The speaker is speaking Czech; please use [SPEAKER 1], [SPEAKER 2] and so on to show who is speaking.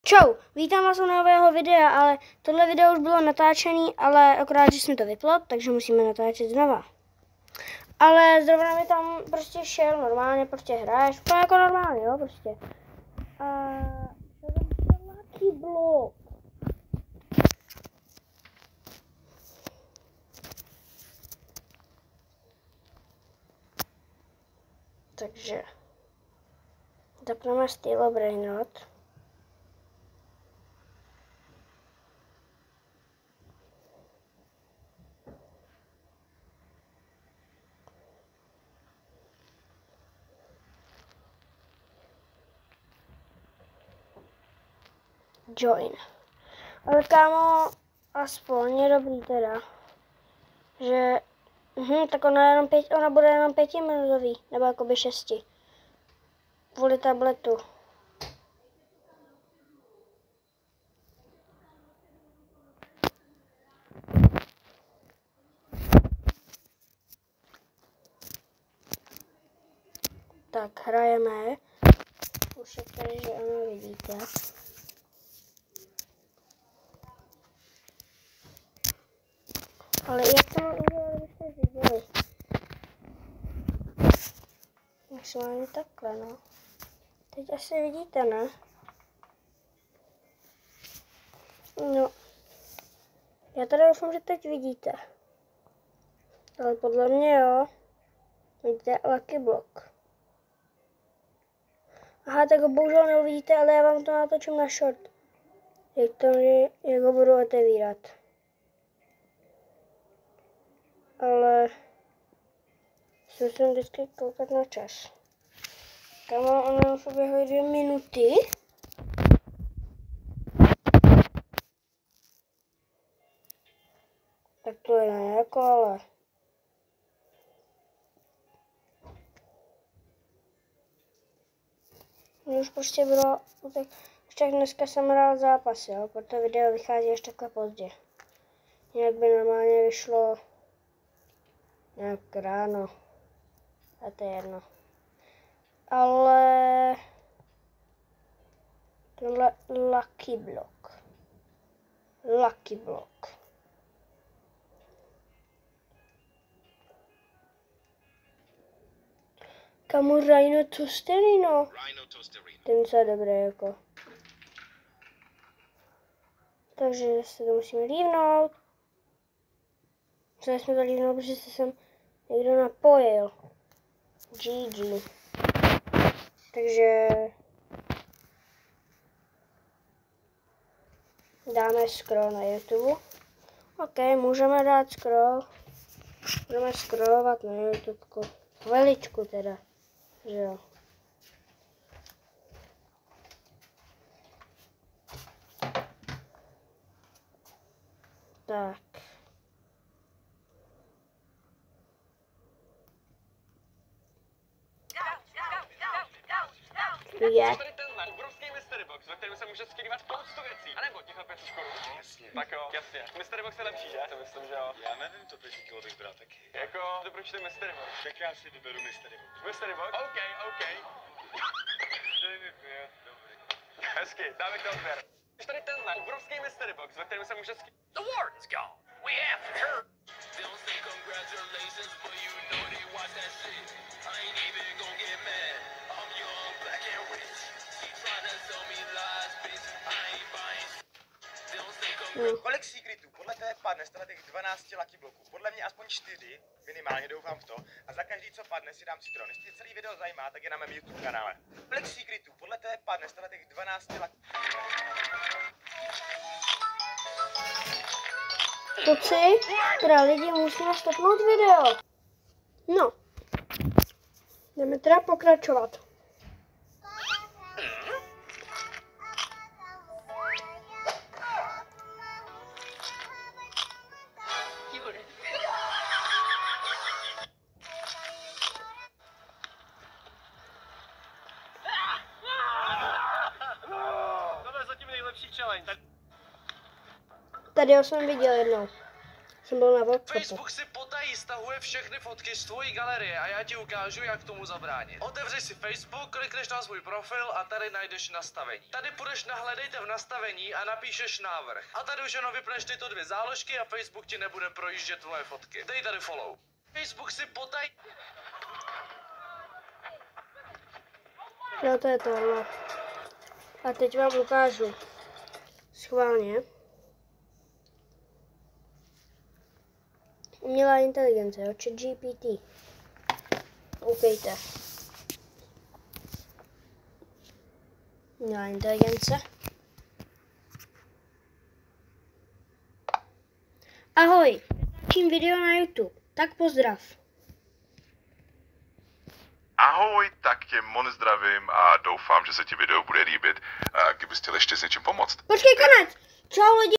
[SPEAKER 1] Čau, vítám vás u nového videa, ale tohle video už bylo natáčené, ale akorát, že jsme to vyplo, takže musíme natáčet znova. Ale zrovna mi tam prostě šel normálně, prostě hraješ, úplně jako normálně, jo, prostě. A to je velký blok. Takže zapneme Stylo Brainrot. Join. Ale kámo, aspoň je dobrý teda, že tak ona bude jenom 5minutový, nebo jakoby 6. Kvůli tabletu. Tak hrajeme. Už je tady, že ano, vidíte. Ale jak to mám udělat, abyste viděli? Maximálně takhle, no. Teď asi vidíte, ne? No. Já tady doufám, že teď vidíte. Ale podle mě jo. Vidíte Lucky Block. Aha, tak ho bohužel neuvidíte, ale já vám to natočím na short. Jak ho budu otevírat. Ale musím vždycky koukat na čas. Kamo, ono už uběhly 2 minuty. Tak to je nejako, ale... Mě už prostě bylo... Tak dneska jsem hrál zápas, jo? Proto video vychází až takhle pozdě. Jinak by normálně vyšlo... nějak ráno. A to je jedno. Ale... Tenhle Lucky Block. Lucky Block. Kamu Rhino Toasterino. Ten se dobrý jako. Takže se to musíme lívnout. Museli jsme to lívnout, protože se sem někdo napojil. GG. Takže dáme scroll na YouTube. OK, můžeme dát scroll. Můžeme scrollovat na YouTube. Veličku teda. Že jo. Tak. Je.
[SPEAKER 2] Tady tenhle obrovský mystery box, ve kterém se může skrývat spoustu věcí. A nebo těch 500 korun. Jasně. Tak jo, jasně. Mystery box je lepší, že? To myslím, že jo.
[SPEAKER 3] Já nevím, to by kilo bych bral taky.
[SPEAKER 2] Jako, to proč ten mystery box?
[SPEAKER 3] Tak já si vyberu mystery box.
[SPEAKER 2] Mystery box? OK. Hezky, dáme to odběr. Tady tenhle obrovský mystery box, ve kterém se může skrývat...
[SPEAKER 4] The warden's gone. We have her. They don't say congratulations, but you know they watch that shit. I ain't even gonna get mad. I'm young, black and rich. She tryna sell me lies, bitch. I ain't buying shit. They don't say congratulations.
[SPEAKER 3] Kolik secretů podle tebe padne z těch 12 lucky bloků? Podle mě aspoň 4, minimálně doufám v to. A za každý, co padne, si dám citron. Jestli tě celý video zajímá, tak je na mém YouTube kanále. Kolik secretů podle tebe padne z těch 12 lucky...
[SPEAKER 1] Kluci, teda lidi, musíme stopnout video. No. Jdeme teda pokračovat.
[SPEAKER 2] Tohle je zatím nejlepší challenge.
[SPEAKER 1] Tady ho jsem viděl jednou. Jsem byl na workshopu.
[SPEAKER 4] Facebook si potají
[SPEAKER 5] jí stahuje všechny fotky z tvojí galerie a já ti ukážu, jak tomu zabránit. Otevři si Facebook, klikneš na svůj profil a tady najdeš nastavení. Tady půjdeš na hledejte v nastavení a napíšeš návrh. A tady už jenom vypneš tyto dvě záložky a Facebook ti nebude projíždět tvoje fotky. Dej tady follow. Facebook si potaj...
[SPEAKER 1] No to je tohle. A teď vám ukážu. Schválně. Umělá inteligence, jo, ChatGPT. Koukejte. Umělá inteligence. Ahoj, natáčím video na YouTube, tak pozdrav.
[SPEAKER 6] Ahoj, tak tě moc zdravím a doufám, že se ti video bude líbit. Kdybys chtěl ještě s něčím pomoct.
[SPEAKER 1] Počkej, konec! Čau lidi.